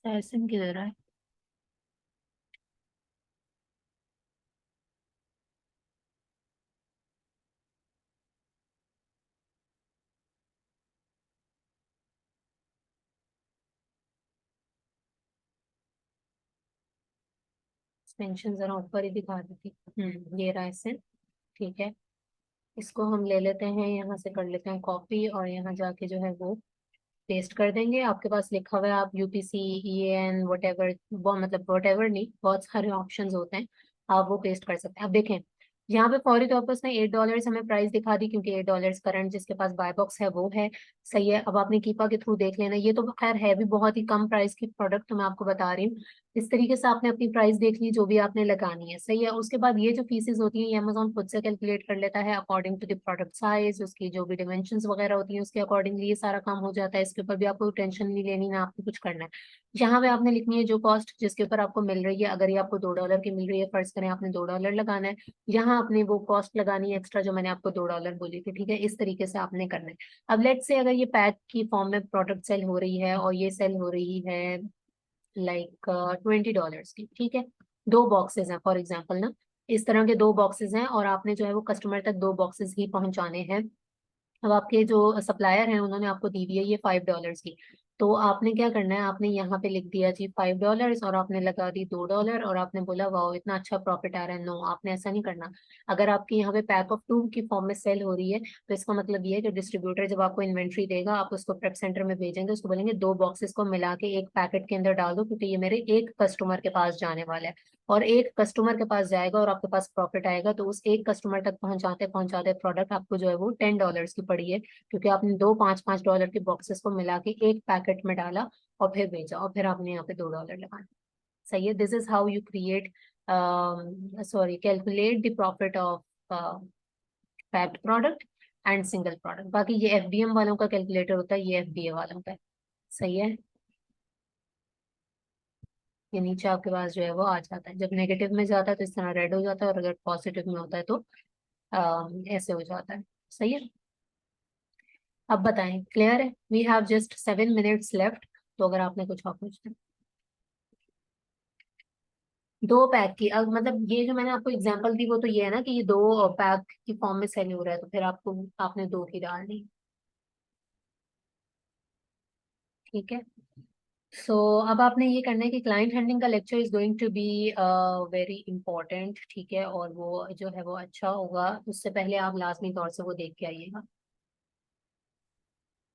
एसएन किधर है? एक्सपेंशन जरा ऊपर ही दिखा देती। ये रहा एसएन। ठीक है, इसको हम ले लेते हैं, यहाँ से कर लेते हैं कॉपी, और यहाँ जाके जो है वो पेस्ट कर देंगे। आपके पास लिखा हुआ है, आप UPC EAN वट एवर, मतलब वट एवर नहीं, बहुत सारे ऑप्शंस होते हैं, आप वो पेस्ट कर सकते हैं। अब देखें, यहाँ पे फौरी तौर पर उसने $8 हमें प्राइस दिखा दी, क्योंकि $8 करंट जिसके पास बाय बॉक्स है वो है। सही है। अब आपने कीपा के थ्रू देख लेना, ये तो खैर है भी बहुत ही कम प्राइस की प्रोडक्ट, तो मैं आपको बता रही हूँ। इस तरीके से आपने अपनी प्राइस देख ली जो भी आपने लगानी है। सही है। उसके बाद ये जो फीसेस होती हैं, ये अमेजोन खुद से कैलकुलेट कर लेता है according to the product size, उसकी जो भी डिमेंशंस वगैरह होती हैं उसके अकॉर्डिंगली ये सारा काम हो जाता है। इसके ऊपर भी आपको टेंशन नहीं लेनी, ना आपको कुछ करना है। यहाँ पे आपने लिखनी है जो कॉस्ट जिसके ऊपर आपको मिल रही है। अगर ये आपको $2 की मिल रही है, फर्ज करें आपने $2 लगाना है, यहाँ आपने वो कॉस्ट लगानी है एक्स्ट्रा जो मैंने आपको $2 बोली थी। ठीक है, इस तरीके से आपने करना है। अब लेट्स से अगर ये पैक की फॉर्म में प्रोडक्ट सेल हो रही है, और ये सेल हो रही है लाइक $20 की, ठीक है। दो बॉक्सेस हैं फॉर एग्जाम्पल ना, इस तरह के दो बॉक्सेस हैं, और आपने जो है वो कस्टमर तक दो बॉक्सेस ही पहुंचाने हैं। अब आपके जो सप्लायर हैं उन्होंने आपको दी हुई है ये $5 की, तो आपने क्या करना है, आपने यहाँ पे लिख दिया जी $5, और आपने लगा दी $2, और आपने बोला वाह इतना अच्छा प्रॉफिट आ रहा है। नो, आपने ऐसा नहीं करना। अगर आपकी यहाँ पे पैक ऑफ 2 की फॉर्म में सेल हो रही है, तो इसका मतलब ये है कि डिस्ट्रीब्यूटर जब आपको इन्वेंट्री देगा, आप उसको प्रेप सेंटर में भेजेंगे, उसको बोलेंगे दो बॉक्सेस को मिला के एक पैकेट के अंदर डाल दो, क्योंकि ये मेरे एक कस्टमर के पास जाने वाला है। और एक कस्टमर के पास जाएगा और आपके पास प्रॉफिट आएगा, तो उस एक कस्टमर तक पहुंचाते पहुंचाते प्रोडक्ट आपको जो है वो $10 की पड़ी है, क्योंकि आपने दो $5-5 के बॉक्सेस को मिला के एक पैकेट में डाला और फिर बेचा, और फिर आपने यहाँ पे $2 लगाना। सही है। This is how you create, sorry, calculate the profit of packed product and single product. बाकी ये FBM वालों का कैलकुलेटर होता है, ये FBA वालों का है। सही है। ये नीचे आपके पास जो है वो आ जाता है, जब नेगेटिव में जाता है तो इस तरह रेड हो जाता है, और अगर पॉजिटिव में होता है तो ऐसे हो जाता है। सही है। अब बताएं, क्लियर है? We have just 7 minutes left, तो अगर आपने कुछ और पूछना है। दो पैक की, अब मतलब ये जो मैंने आपको एग्जांपल दी वो तो ये है ना कि ये दो पैक की फॉर्म में सेल हो रहा है, तो फिर आपको आपने दो की डालनी। ठीक है। सो अब आपने ये करना है कि क्लाइंट हैंडलिंग का lecture is going to be very important, ठीक है, और वो जो है वो अच्छा होगा। उससे पहले आप लाजमी तौर से वो देख के आइएगा।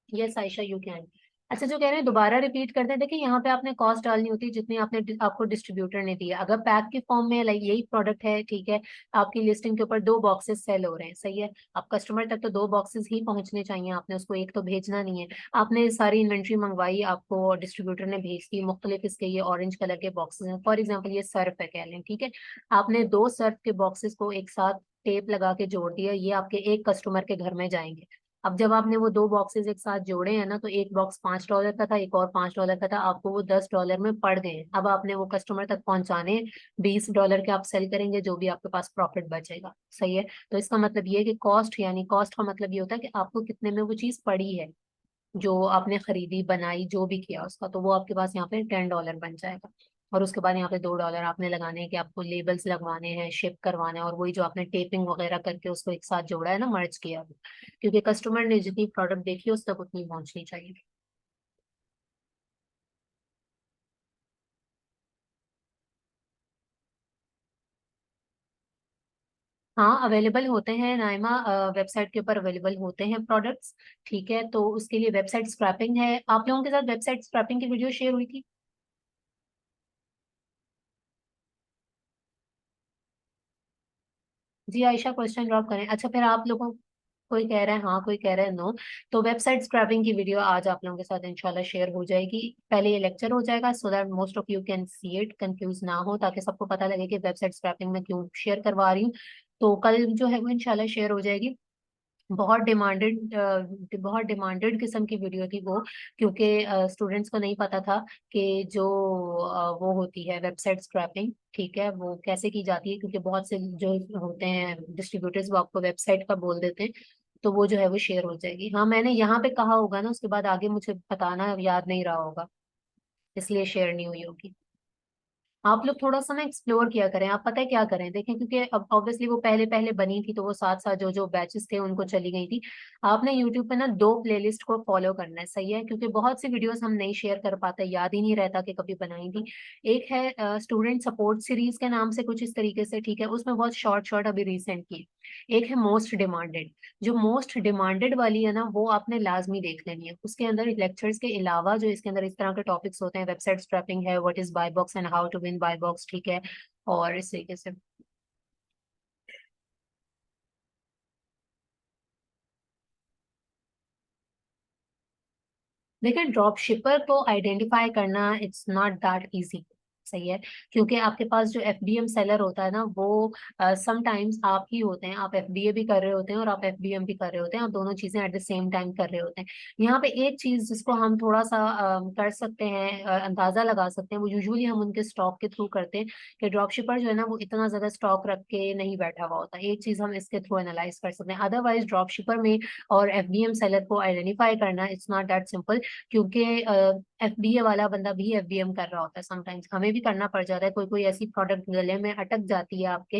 Yes Ayesha, you can. अच्छा, जो कह रहे हैं दोबारा रिपीट करते हैं। देखिए, यहाँ पे आपने कॉस्ट डालनी होती है जितनी आपने आपको डिस्ट्रीब्यूटर ने दिया। अगर पैक के फॉर्म में लाइक यही प्रोडक्ट है, ठीक है, आपकी लिस्टिंग के ऊपर दो बॉक्सेस सेल हो रहे हैं, सही है, अब कस्टमर तक तो दो बॉक्सेस ही पहुंचने चाहिए, आपने उसको एक तो भेजना नहीं है। आपने सारी इन्वेंट्री मंगवाई, आपको डिस्ट्रीब्यूटर ने भेज दी, मुख्तलिफ इसके ये ऑरेंज कलर के बॉक्सेस हैं, फॉर एग्जाम्पल ये सर्फ है कह लें, ठीक है। आपने दो सर्फ के बॉक्सेस को एक साथ टेप लगा के जोड़ दिया, ये आपके एक कस्टमर के घर में जाएंगे। अब जब आपने वो दो बॉक्सेस एक साथ जोड़े हैं ना, तो एक बॉक्स $5 का था, एक और $5 का था, आपको वो $10 में पड़ गए हैं। अब आपने वो कस्टमर तक पहुंचाने हैं, $20 के आप सेल करेंगे, जो भी आपके पास प्रॉफिट बचेगा। सही है। तो इसका मतलब ये है कि कॉस्ट, यानी कॉस्ट का मतलब ये होता है कि आपको कितने में वो चीज पड़ी है, जो आपने खरीदी बनाई जो भी किया उसका, तो वो आपके पास यहाँ पे $10 बन जाएगा। और उसके बाद यहाँ पे $2 आपने लगाने हैं कि आपको लेबल्स लगवाने हैं, शिप करवाना है, और वही जो आपने टेपिंग वगैरह करके उसको एक साथ जोड़ा है ना, मर्ज किया, क्योंकि कस्टमर ने जितनी प्रोडक्ट देखी है उस तक उतनी पहुंचनी चाहिए। हाँ, अवेलेबल होते हैं नाइमा, वेबसाइट के ऊपर अवेलेबल होते हैं प्रोडक्ट्स। ठीक है, तो उसके लिए वेबसाइट स्क्रैपिंग है। आप लोगों के साथ वेबसाइट स्क्रैपिंग की वीडियो शेयर हुई थी? जी आयशा, क्वेश्चन ड्रॉप करें। अच्छा, फिर आप लोगों, कोई कह रहा है हाँ, कोई कह रहा है नो। तो वेबसाइट स्क्रैपिंग की वीडियो आज आप लोगों के साथ इंशाल्लाह शेयर हो जाएगी। पहले ये लेक्चर हो जाएगा so that most of you can see it, confuse ना हो, ताकि सबको पता लगे कि वेबसाइट स्क्रैपिंग में क्यों शेयर करवा रही हूँ। तो कल जो है वो इंशाल्लाह शेयर हो जाएगी। बहुत डिमांडेड किस्म की वीडियो थी वो, क्योंकि स्टूडेंट्स को नहीं पता था कि जो वो होती है वेबसाइट स्क्रैपिंग, ठीक है, वो कैसे की जाती है, क्योंकि बहुत से जो होते हैं डिस्ट्रीब्यूटर्स वो आपको वेबसाइट का बोल देते हैं। तो वो जो है वो शेयर हो जाएगी। हाँ, मैंने यहाँ पे कहा होगा ना, उसके बाद आगे मुझे बताना याद नहीं रहा होगा, इसलिए शेयर नहीं हुई होगी। आप लोग थोड़ा सा ना एक्सप्लोर किया करें। आप पता है क्या करें, देखें, क्योंकि अब ऑब्वियसली वो पहले पहले बनी थी तो वो साथ साथ जो जो बैचेस थे उनको चली गई थी। आपने यूट्यूब पे ना दो प्लेलिस्ट को फॉलो करना है, सही है, क्योंकि बहुत सी वीडियोस हम नहीं शेयर कर पाते, याद ही नहीं रहता कि कभी बनाई थी। एक है स्टूडेंट सपोर्ट सीरीज के नाम से कुछ इस तरीके से, ठीक है, उसमें बहुत शॉर्ट शॉर्ट अभी रिसेंट की। एक है मोस्ट डिमांडेड। जो मोस्ट डिमांडेड वाली है ना, वो आपने लाजमी देख लेनी है। उसके अंदर लेक्चर्स के अलावा जो इसके अंदर इस तरह के टॉपिक्स होते हैं, वेबसाइट स्क्रैपिंग है, what is buy box and how to win buy box, ठीक है, और इस तरीके से। देखिए, ड्रॉप शिपर को आइडेंटिफाई करना इट्स नॉट दैट इजी, सही है, क्योंकि आपके पास जो एफबीएम सेलर होता है ना, वो समटाइम्स आप ही होते हैं, आप एफबीए भी कर रहे होते हैं और आप एफबीएम भी कर रहे होते हैं, आप दोनों चीजें एट द सेम टाइम कर रहे होते हैं। यहाँ पे एक चीज जिसको हम थोड़ा सा कर सकते हैं, अंदाजा लगा सकते हैं, वो यूजुअली हम उनके स्टॉक के थ्रू करते हैं, कि ड्रॉप शिपर जो है ना वो इतना ज्यादा स्टॉक रख के नहीं बैठा हुआ होता। एक चीज हम इसके थ्रू एनालाइज कर सकते हैं। अदरवाइज ड्रॉप शिपर में और एफबीएम सेलर को आइडेंटिफाई करना इट्स नॉट दैट सिंपल, क्योंकि एफबीए वाला बंदा भी एफबीएम कर रहा होता है, समटाइम्स हमें भी करना पड़ जाता है। कोई कोई ऐसी प्रोडक्ट गले में अटक जाती है आपके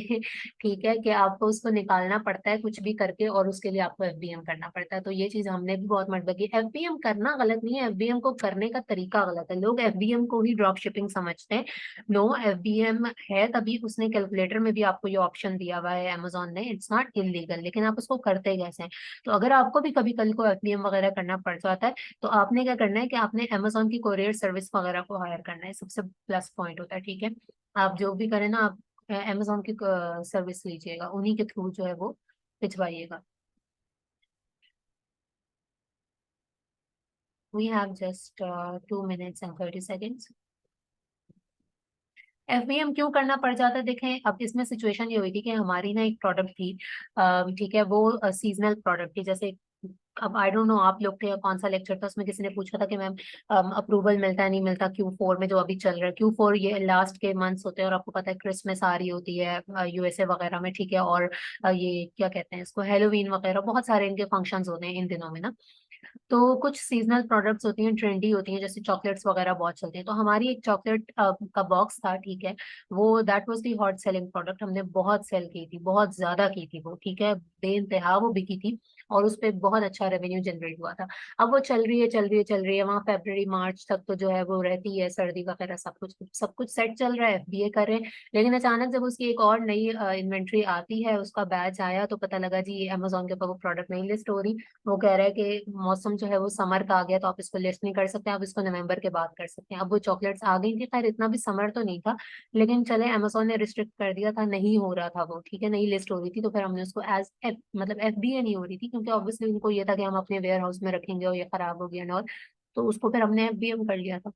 ठीक है, कि आपको उसको निकालना पड़ता है कुछ भी करके, और उसके लिए आपको एफबीएम करना पड़ता है। तो ये चीज हमने भी बहुत मर्तबा की। एफबीएम करना गलत नहीं है, एफबीएम को करने का तरीका गलत है। लोग एफबीएम को ही ड्रॉप शिपिंग समझते हैं। नो, एफबीएम है तभी उसने कैलकुलेटर में भी आपको ये ऑप्शन दिया हुआ है अमेजोन ने, इट्स नॉट इलीगल, लेकिन आप उसको करते कैसे हैं। तो अगर आपको भी कभी कल को एफबीएम वगैरह करना पड़ जाता है, तो आपने क्या करना है कि आपने अमेजोन की कोरियर सर्विस वगैरह को हायर करना है, सबसे प्लस पॉइंट होता है, ठीक है। आप जो भी करें ना, आप अमेजोन की सर्विस लीजिएगा, उन्हीं के थ्रू जो है वो भिजवाइएगा। We have just 2 minutes and 30 seconds। FBM क्यों करना पड़ जाता है, देखें, अब इसमें सिचुएशन ये हुई थी कि हमारी ना एक प्रोडक्ट थी, ठीक है, वो सीजनल प्रोडक्ट थी। जैसे, अब आई डोंट नो आप लोग के कौन सा लेक्चर था, उसमें किसी ने पूछा था कि मैम अप्रूवल मिलता है नहीं मिलता Q4 में, जो अभी चल रहा है Q4, ये लास्ट के मंथ्स होते हैं, और आपको पता है क्रिसमस आ रही होती है यूएसए वगैरह में, ठीक है, और ये क्या कहते हैं इसको, हेलोवीन वगैरह, बहुत सारे इनके फंक्शंस होते हैं इन दिनों में ना। तो कुछ सीजनल प्रोडक्ट्स होती हैं, ट्रेंडी होती हैं, जैसे चॉकलेट्स वगैरह बहुत चलती हैं। तो हमारी एक चॉकलेट का बॉक्स था, ठीक है, वो that was the hot selling product, हमने बहुत सेल की थी, बहुत ज्यादा की थी वो, ठीक है, बेइंतहा वो बिकी थी, और उस पर बहुत अच्छा रेवेन्यू जनरेट हुआ था। अब वो चल रही है, चल रही है, चल रही है, वहाँ फरवरी मार्च तक तो जो है वो रहती है, सर्दी वगैरह सब कुछ सेट चल रहा है, एफबीए कर रहे हैं। लेकिन अचानक जब उसकी एक और नई इन्वेंट्री आती है, उसका बैच आया, तो पता लगा जी अमेजोन के ऊपर वो प्रोडक्ट नहीं लिस्ट हो रही। वो कह रहा है कि मौसम जो है वो समर का आ गया, तो आप इसको लिस्ट नहीं कर सकते, आप इसको नवंबर के बाद कर सकते हैं। अब वो चॉकलेट्स आ गई थी, खैर इतना भी समर तो नहीं था, लेकिन चले अमेजोन ने रिस्ट्रिक्ट कर दिया था, नहीं हो रहा था वो, ठीक है, नहीं लिस्ट हो रही थी, तो फिर हमने उसको मतलब एफबीए नहीं हो रही थी, क्योंकि ऑब्वियसली उनको ये था कि हम अपने वेयर हाउस में रखेंगे और ये खराब हो गया ना, और तो उसको फिर हमने एफबीएम कर लिया था।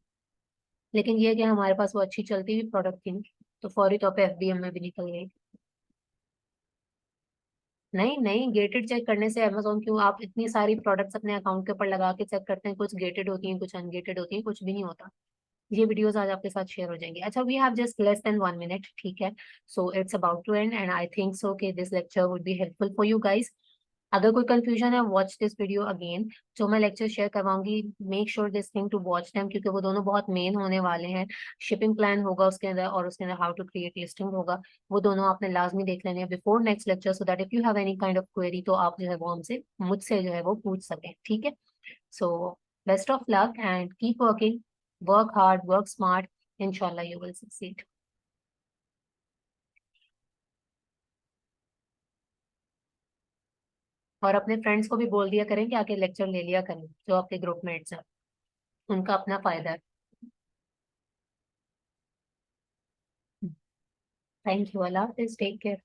लेकिन ये कि हमारे पास वो अच्छी चलती हुई प्रोडक्ट थी, तो फौरी तौर पे एफबीएम में भी निकल गई। नहीं नहीं, गेटेड चेक करने से अमेजोन क्यों, आप इतनी सारी प्रोडक्ट्स अपने अकाउंट के ऊपर लगा के चेक करते हैं, कुछ गेटेड होती हैं, कुछ अनगेटेड होती हैं, कुछ भी नहीं होता। ये वीडियोस आज आपके साथ शेयर हो जाएंगी। अच्छा, we have just less than 1 minute, ठीक है, so it's about to and I think so कि this lecture would be helpful for you guys. अगर कोई कंफ्यूजन है, वॉच दिस वीडियो अगेन। जो मैं लेक्चर शेयर करवाऊंगी, make sure this thing to watch them, क्योंकि वो दोनों बहुत मेन होने वाले हैं। शिपिंग प्लान होगा उसके अंदर, और उसके अंदर हाउ टू क्रिएट लिस्टिंग होगा। वो दोनों आपने लाजमी देख लेने हैं before next lecture, so that if you have any kind of query तो आप जो है वो हमसे मुझसे जो है वो पूछ सकें, ठीक है। So best of luck and keep working, work hard, work smart, इंशाल्लाह यू विल सक्सीड। और अपने फ्रेंड्स को भी बोल दिया करें कि आके लेक्चर ले लिया करें, जो आपके ग्रुप मेट्स हैं, उनका अपना फायदा है। थैंक यू, अल्लाह हाफिज, टेक केयर।